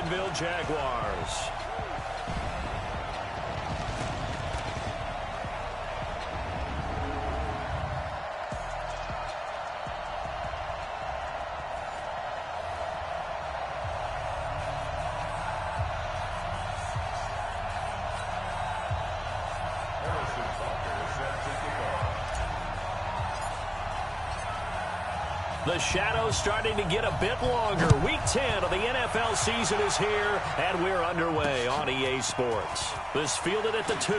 Jacksonville Jaguars. The shadow's starting to get a bit longer. Week 10 of the NFL season is here, and we're underway on EA Sports. This fielded at the 2.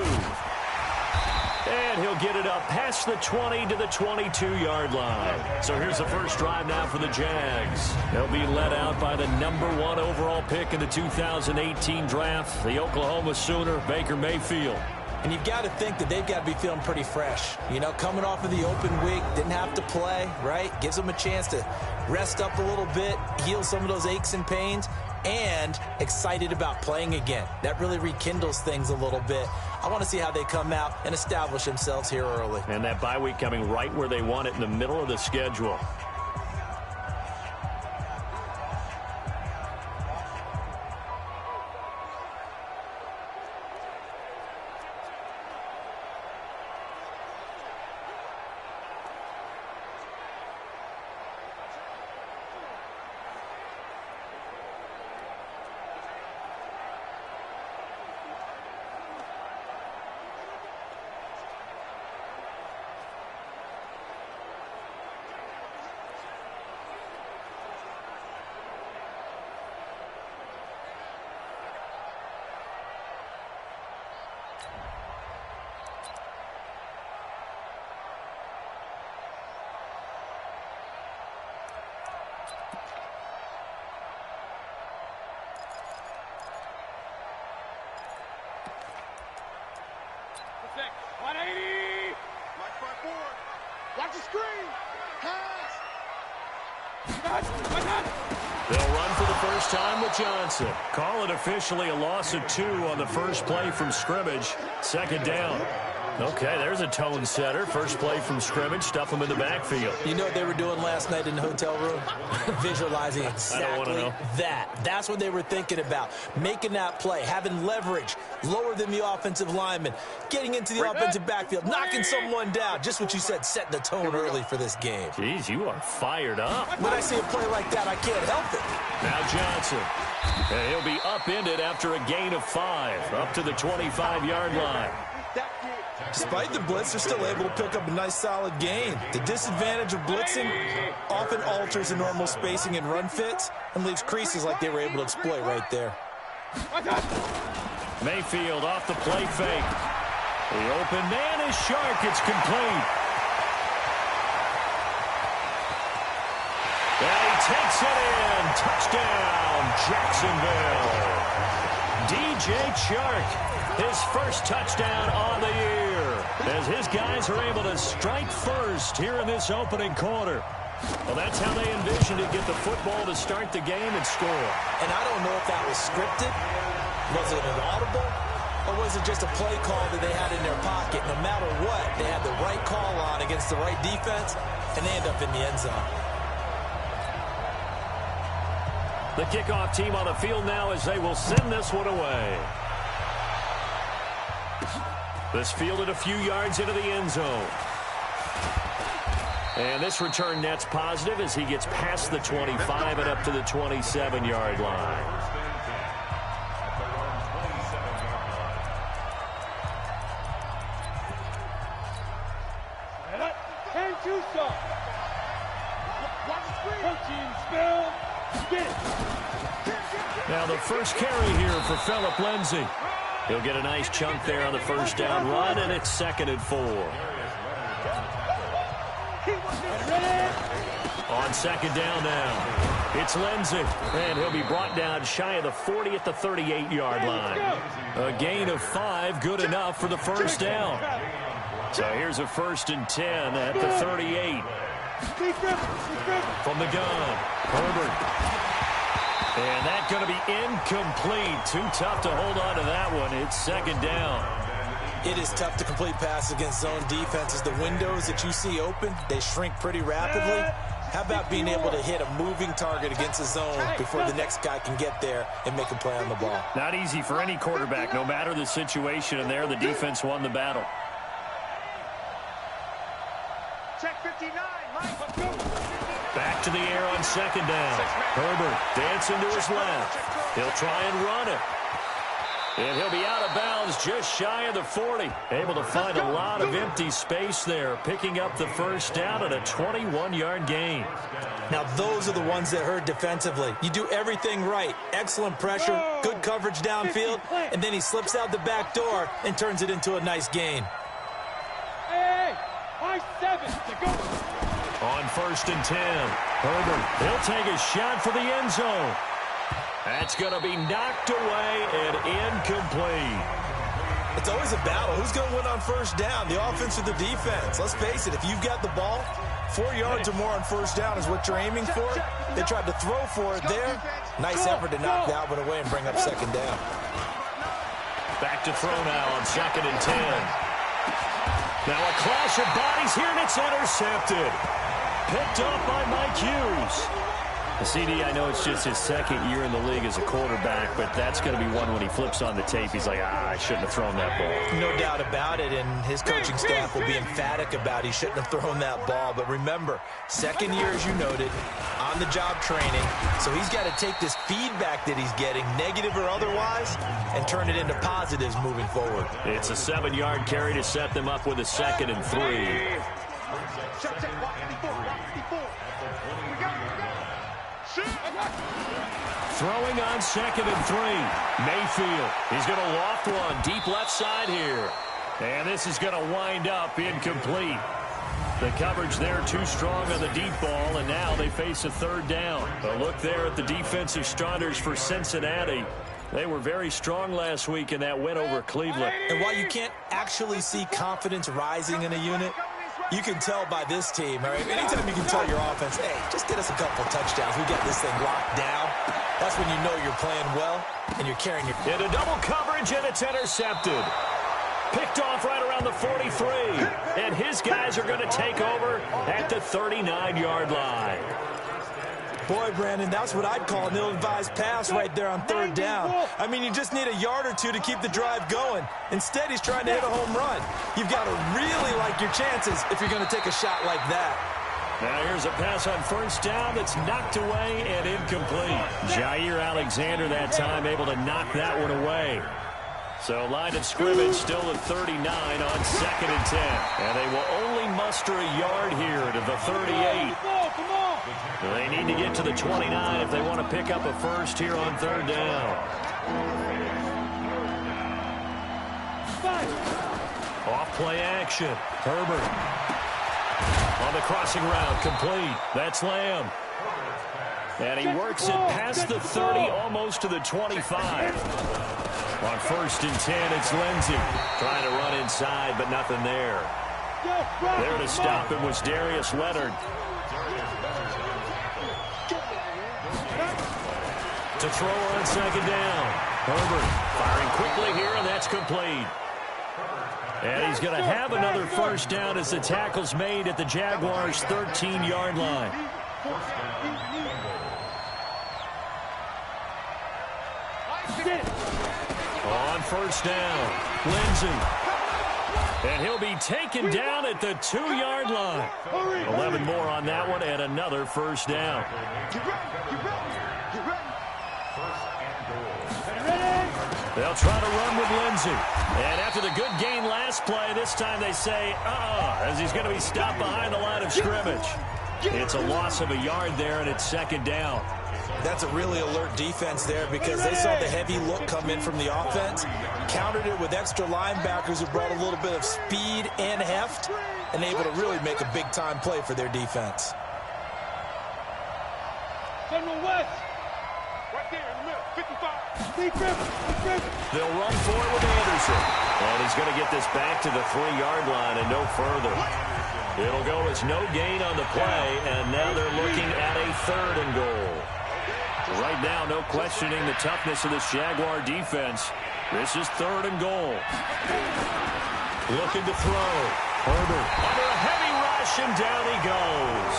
And he'll get it up past the 20 to the 22-yard line. So here's the first drive now for the Jags. They'll be led out by the #1 overall pick in the 2018 draft, the Oklahoma Sooner, Baker Mayfield. And you've got to think that they've got to be feeling pretty fresh. You know, coming off of the open week, didn't have to play, right? Gives them a chance to rest up a little bit, heal some of those aches and pains, and excited about playing again. That really rekindles things a little bit. I want to see how they come out and establish themselves here early. And that bye week coming right where they want it, in the middle of the schedule. Watch the screen. Pass. They'll run for the first time with Johnson. Call it officially a loss of 2 on the first play from scrimmage. Second down. Okay, there's a tone setter. First play from scrimmage. Stuff them in the backfield. You know what they were doing last night in the hotel room? Visualizing exactly that. That's what they were thinking about. Making that play, having leverage, lower than the offensive lineman, getting into the offensive backfield, knocking someone down. Just what you said, setting the tone early for this game. Jeez, you are fired up. When I see a play like that, I can't help it. Now Johnson. And he'll be upended after a gain of 5, up to the 25-yard line. Despite the blitz, they're still able to pick up a nice, solid gain. The disadvantage of blitzing often alters the normal spacing and run fits and leaves creases like they were able to exploit right there. Mayfield off the play fake. The open man is Shark. It's complete. And he takes it in. Touchdown, Jacksonville. DJ Chark, his first touchdown on the year, as his guys are able to strike first here in this opening quarter. Well, that's how they envisioned it, get the football to start the game and score. And I don't know if that was scripted, was it an audible, or was it just a play call that they had in their pocket? No matter what, they had the right call on against the right defense, and they end up in the end zone. The kickoff team on the field now as they will send this one away. This fielded a few yards into the end zone. And this return net's positive as he gets past the 25 and up to the 27-yard line. And do so. Watch the screen. Protein spill. Get it. Now the first carry here for Phillip Lindsay. He'll get a nice chunk there on the first down run, and it's 2nd and 4. On 2nd down now, it's Lindsay, and he'll be brought down shy of the 40 at the 38-yard line. A gain of 5, good enough for the first down. So here's a 1st and 10 at the 38. From the gun, Herbert. And that's going to be incomplete. Too tough to hold on to that one. It's 2nd down. It is tough to complete passes against zone defenses. The windows that you see open, they shrink pretty rapidly. How about being able to hit a moving target against the zone before the next guy can get there and make a play on the ball? Not easy for any quarterback, no matter the situation, and there the defense won the battle. Check 59, Mike. Back to the air on second down. Herbert dancing to his left. He'll try and run it. And he'll be out of bounds just shy of the 40. Able to find a lot of empty space there, picking up the first down at a 21-yard gain. Now, those are the ones that hurt defensively. You do everything right. Excellent pressure, good coverage downfield, and then he slips out the back door and turns it into a nice gain. Hey, high 7 to go. On 1st and 10, Herbert, he'll take a shot for the end zone. That's going to be knocked away and incomplete. It's always a battle. Who's going to win on first down, the offense or the defense? Let's face it, if you've got the ball, 4 yards or more on first down is what you're aiming for. They tried to throw for it there. Nice effort to knock that one away and bring up second down. Back to throw now on 2nd and 10. Now a clash of bodies here, and it's intercepted. Picked up by Mike Hughes. CD, I know it's just his 2nd year in the league as a quarterback, but that's going to be one when he flips on the tape. He's like, I shouldn't have thrown that ball. No doubt about it, and his coaching staff will be emphatic about he shouldn't have thrown that ball. But remember, 2nd year, as you noted, on-the-job training. So he's got to take this feedback that he's getting, negative or otherwise, and turn it into positives moving forward. It's a 7-yard carry to set them up with a 2nd and 3. Throwing on 2nd and 3. Mayfield. He's going to loft one deep left side here. And this is going to wind up incomplete. The coverage there too strong on the deep ball, and now they face a 3rd down. A look there at the defensive starters for Cincinnati. They were very strong last week in that win over Cleveland. And while you can't actually see confidence rising in a unit, you can tell by this team, all right? Anytime you can tell your offense, hey, just get us a couple touchdowns. We got this thing locked down. That's when you know you're playing well and you're carrying your... Into double coverage, and it's intercepted. Picked off right around the 43. And his guys are going to take over at the 39-yard line. Boy, Brandon, that's what I'd call an ill-advised pass right there on 3rd down. I mean, you just need a yard or two to keep the drive going. Instead, he's trying to hit a home run. You've got to really like your chances if you're going to take a shot like that. Now here's a pass on 1st down that's knocked away and incomplete. Jair Alexander that time able to knock that one away. So line of scrimmage still at 39 on 2nd and 10. And they will only muster a yard here to the 38. They need to get to the 29 if they want to pick up a first here on 3rd down. Off play action. Herbert. On the crossing route, complete. That's Lamb. And he works it past the 30, almost to the 25. On 1st and 10, it's Lindsey. Trying to run inside, but nothing there. There to stop him was Darius Leonard. To throw on 2nd down. Herbert firing quickly here, and that's complete. And he's going to have another first down as the tackle's made at the Jaguars' 13-yard line. On 1st down, Lindsey. And he'll be taken down at the 2-yard line. 11 more on that one and another first down. They'll try to run with Lindsey. And after the good gain last play, this time they say, as he's going to be stopped behind the line of scrimmage. It's a loss of a yard there, and it's 2nd down. That's a really alert defense there because they saw the heavy look come in from the offense, countered it with extra linebackers who brought a little bit of speed and heft, and able to really make a big-time play for their defense. General West. Right there in the middle, 55. They'll run for it with Anderson. And he's going to get this back to the 3-yard line and no further. It'll go as no gain on the play, and now they're looking at a 3rd and goal. Right now, no questioning the toughness of this Jaguar defense. This is 3rd and goal. Looking to throw. Herbert under a heavy rush, and down he goes.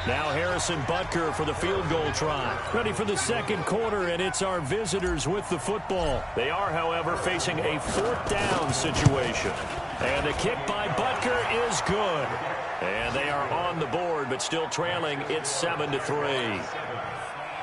Now Harrison Butker for the field goal try. Ready for the second quarter, and it's our visitors with the football. They are, however, facing a fourth down situation. And the kick by Butker is good. And they are on the board, but still trailing. It's 7-3.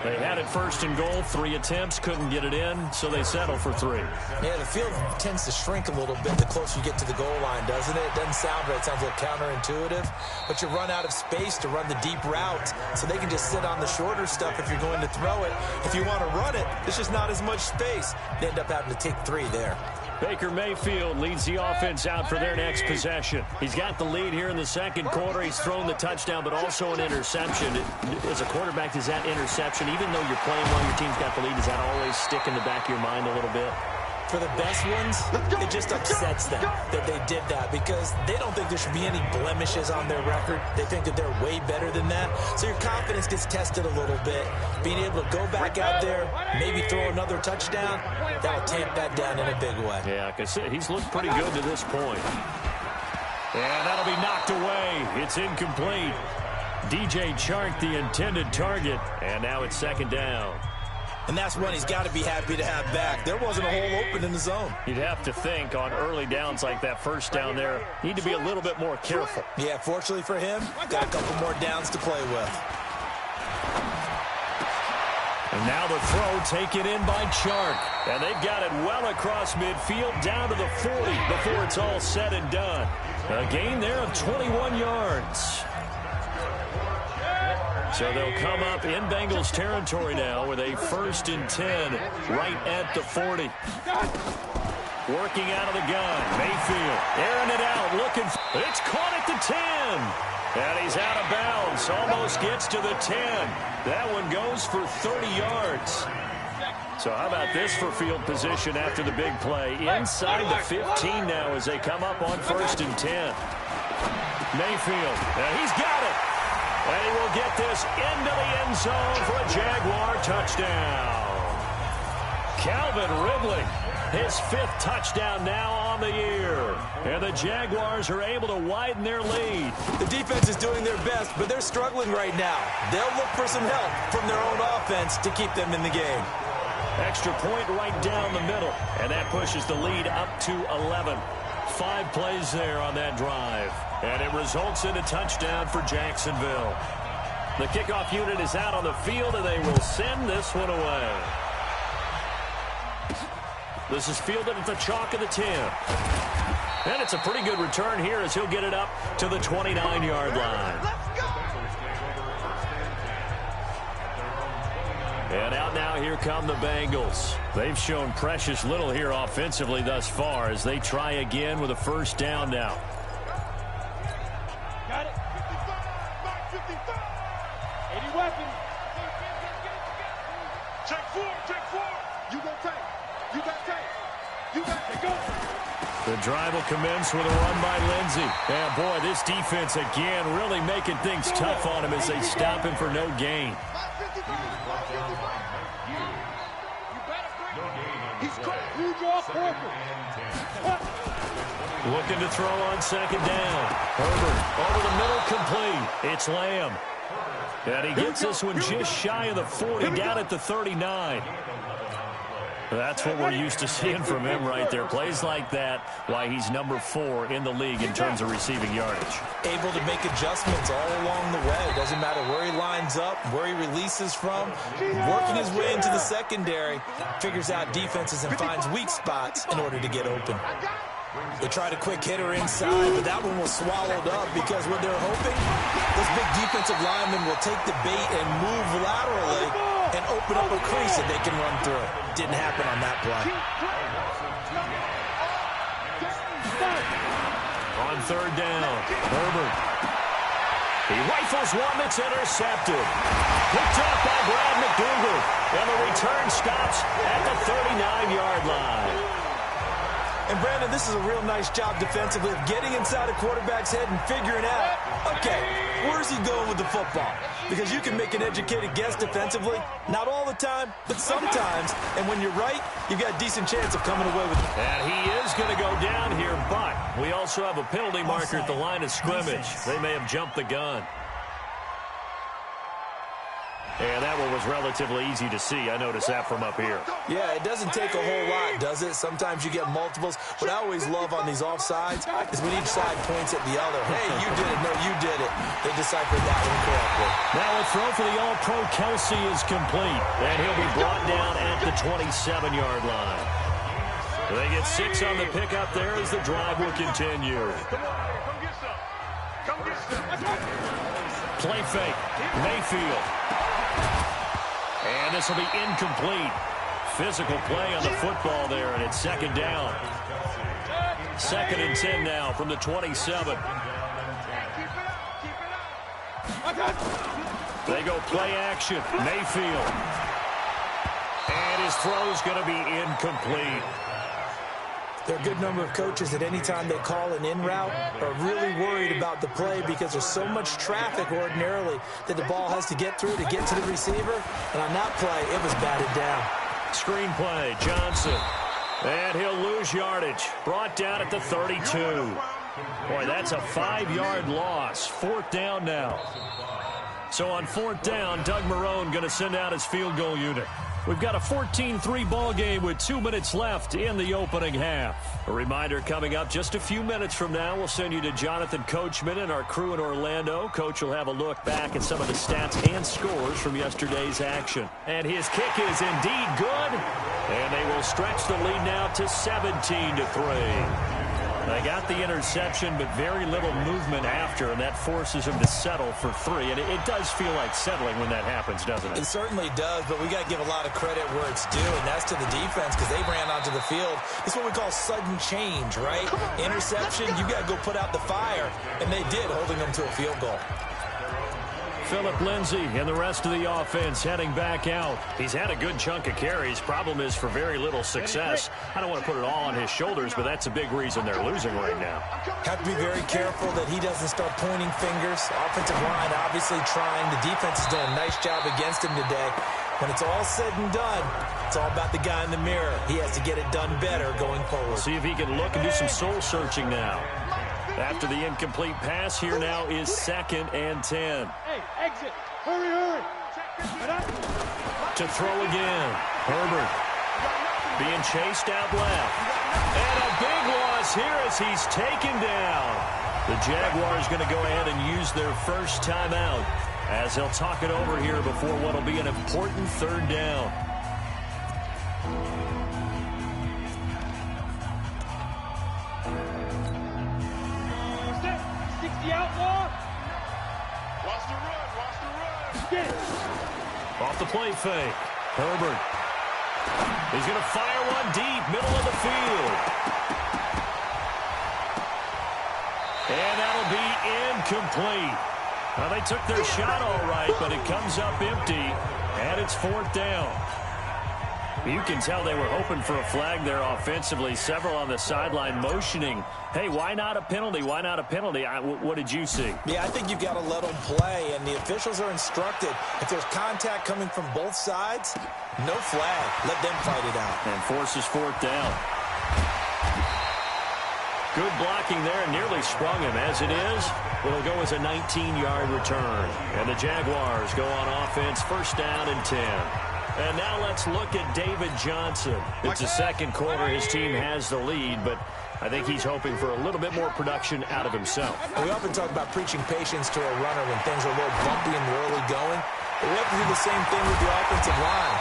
They had it first and goal, 3 attempts, couldn't get it in, so they settle for 3. Yeah, the field tends to shrink a little bit the closer you get to the goal line, doesn't it? It doesn't sound right. It sounds a little counterintuitive, but you run out of space to run the deep route, so they can just sit on the shorter stuff if you're going to throw it. If you want to run it, there's just not as much space. They end up having to take 3 there. Baker Mayfield leads the offense out for their next possession. He's got the lead here in the second quarter. He's thrown the touchdown, but also an interception. As a quarterback, does that interception, even though you're playing while your team's got the lead, does that always stick in the back of your mind a little bit? For the best ones, it just upsets them that they did that because they don't think there should be any blemishes on their record. They think that they're way better than that. So your confidence gets tested a little bit. Being able to go back out there, maybe throw another touchdown, that'll tamp that down in a big way. Yeah, because he's looked pretty good to this point. And that'll be knocked away. It's incomplete. DJ Chark, the intended target. And now it's second down. And that's one he's got to be happy to have back. There wasn't a hole open in the zone. You'd have to think on early downs like that first down there, need to be a little bit more careful. Yeah, fortunately for him, got a couple more downs to play with. And now the throw taken in by Chark. And they've got it well across midfield down to the 40 before it's all said and done. A gain there of 21 yards. So they'll come up in Bengals territory now with a 1st and 10 right at the 40. Working out of the gun. Mayfield airing it out. Looking. It's caught at the 10. And he's out of bounds. Almost gets to the 10. That one goes for 30 yards. So how about this for field position after the big play? Inside the 15 now as they come up on 1st and 10. Mayfield. He's got it. And he will get this into the end zone for a Jaguar touchdown. Calvin Ridley, his 5th touchdown now on the year. And the Jaguars are able to widen their lead. The defense is doing their best, but they're struggling right now. They'll look for some help from their own offense to keep them in the game. Extra point right down the middle. And that pushes the lead up to 11. 5 plays there on that drive. And it results in a touchdown for Jacksonville. The kickoff unit is out on the field, and they will send this one away. This is fielded at the chalk of the 10. And it's a pretty good return here as he'll get it up to the 29-yard line. And out now, here come the Bengals. They've shown precious little here offensively thus far as they try again with a 1st down now. Got it. 55, 55. 80 weapons. Check 4, check 4. You go take. You got take. You got to go. The drive will commence with a run by Lindsey. And boy, this defense again really making things tough on him as they stop him for no gain. Looking to throw on 2nd down. Herbert over the middle, complete. It's Lamb. And he gets this one just shy of the 40, down at the 39. That's what we're used to seeing from him right there. Plays like that, why he's number 4 in the league in terms of receiving yardage. Able to make adjustments all along the way. Doesn't matter where he lines up, where he releases from. Working his way into the secondary, figures out defenses and finds weak spots in order to get open. They tried a quick hitter inside, but that one was swallowed up because what they're hoping, this big defensive lineman will take the bait and move laterally and open up a crease that they can run through. Didn't happen on that play. On 3rd down, Herbert. He rifles one that's intercepted. Picked up by Brad McDougal. And the return stops at the 39-yard line. And, Brandon, this is a real nice job defensively of getting inside a quarterback's head and figuring out, okay, where's he going with the football? Because you can make an educated guess defensively, not all the time, but sometimes. And when you're right, you've got a decent chance of coming away with it. And he is going to go down here, but we also have a penalty marker at the line of scrimmage. They may have jumped the gun. And that one was relatively easy to see. I noticed that from up here. Yeah, it doesn't take a whole lot, does it? Sometimes you get multiples. What I always love on these offsides is when each side points at the other. Hey, you did it. No, you did it. They deciphered that one correctly. Now a throw for the All-Pro Kelsey is complete. And he'll be brought down at the 27-yard line. They get 6 on the pickup there as the drive will continue. Play fake. Mayfield. And this will be incomplete. Physical play on the football there, and it's second down. 2nd and 10 now from the 27. They go play action. Mayfield. And his throw's going to be incomplete. There are a good number of coaches that any time they call an in route are really worried about the play because there's so much traffic ordinarily that the ball has to get through to get to the receiver. And on that play, it was batted down. Screen play, Johnson. And he'll lose yardage. Brought down at the 32. Boy, that's a 5-yard loss. 4th down now. So on 4th down, Doug Marrone going to send out his field goal unit. We've got a 14-3 ball game with 2 minutes left in the opening half. A reminder coming up just a few minutes from now. We'll send you to Jonathan Coachman and our crew in Orlando. Coach will have a look back at some of the stats and scores from yesterday's action. And his kick is indeed good. And they will stretch the lead now to 17-3. They got the interception, but very little movement after, and that forces him to settle for 3. And it does feel like settling when that happens, doesn't it? It certainly does, but we got to give a lot of credit where it's due, and that's to the defense because they ran onto the field. It's what we call sudden change, right? Interception, you got to go put out the fire, and they did, holding them to a field goal. Phillip Lindsay and the rest of the offense heading back out. He's had a good chunk of carries. Problem is for very little success. I don't want to put it all on his shoulders, but that's a big reason they're losing right now. Have to be very careful that he doesn't start pointing fingers. Offensive line obviously trying. The defense is doing a nice job against him today. When it's all said and done, it's all about the guy in the mirror. He has to get it done better going forward. See if he can look and do some soul searching now. After the incomplete pass, here now is 2nd and 10. Hey, exit. Hurry, hurry. To throw again. Herbert being chased out left. And a big loss here as he's taken down. The Jaguars going to go ahead and use their first timeout as they'll talk it over here before what will be an important 3rd down. The outlaw. Watch the run. Watch the run. Get it. Off the play fake. Herbert. He's going to fire one deep, middle of the field. And that'll be incomplete. Well, they took their shot all right, but it comes up empty, and it's 4th down. You can tell they were hoping for a flag there offensively. Several on the sideline motioning, hey, why not a penalty? Why not a penalty? What did you see? Yeah, I think you've got to let them play, and the officials are instructed. If there's contact coming from both sides, no flag. Let them fight it out. And forces 4th down. Good blocking there, nearly sprung him. As it is, it'll go as a 19-yard return. And the Jaguars go on offense, 1st down and 10. And now let's look at David Johnson. It's the 2nd quarter. His team has the lead, but I think he's hoping for a little bit more production out of himself. We often talk about preaching patience to a runner when things are a little bumpy in the early going. But we have to do the same thing with the offensive line.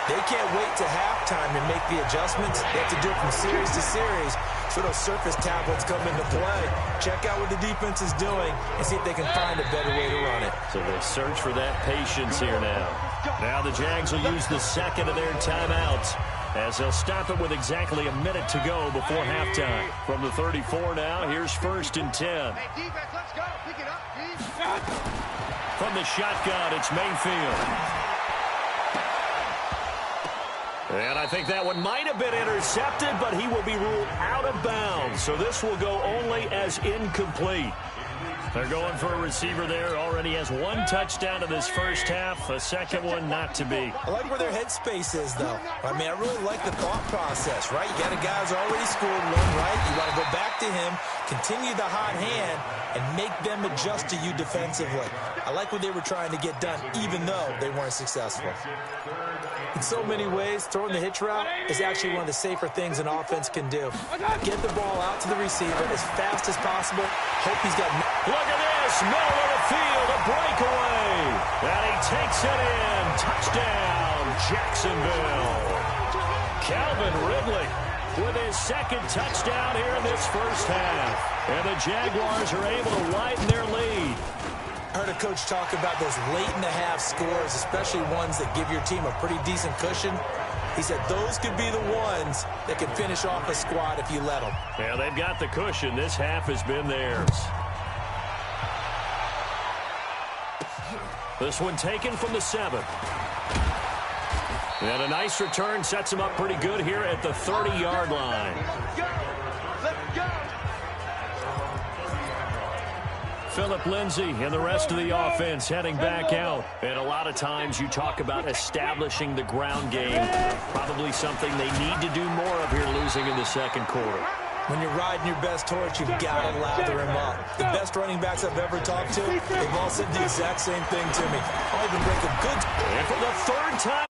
They can't wait to halftime to make the adjustments. They have to do it from series to series. So those surface tablets come into play. Check out what the defense is doing and see if they can find a better way to run it. So they search for that patience here now. Now the Jags will use the 2nd of their timeouts as they'll stop it with exactly a minute to go before halftime. From the 34 now, here's 1st and 10. Hey, defense, let's go. Pick it up, please. From the shotgun, it's Mayfield. And I think that one might have been intercepted, but he will be ruled out of bounds. So this will go only as incomplete. They're going for a receiver there. Already has 1 touchdown in this first half. A second one not to be. I like where their headspace is, though. I mean, I really like the thought process, right? You got a guy who's already scored one, right? You want to go back to him, continue the hot hand and make them adjust to you defensively. I like what they were trying to get done, even though they weren't successful. In so many ways, throwing the hitch route is actually one of the safer things an offense can do. Get the ball out to the receiver as fast as possible. Hope he's got... Look at this, middle of the field, a breakaway. And he takes it in. Touchdown, Jacksonville. Calvin Ridley with his second touchdown here in this first half. And the Jaguars are able to widen their lead. I heard a coach talk about those late-in-the-half scores, especially ones that give your team a pretty decent cushion. He said those could be the ones that can finish off a squad if you let them. Yeah, they've got the cushion. This half has been theirs. This one taken from the 7. And a nice return sets him up pretty good here at the 30-yard line. Let's go. Phillip Lindsay and the rest of the offense heading back out. And a lot of times you talk about establishing the ground game. Probably something they need to do more of here losing in the second quarter. When you're riding your best torch, you've got to lather him up. The best running backs I've ever talked to, they've all said the exact same thing to me. I'll even break a good... And for the third time...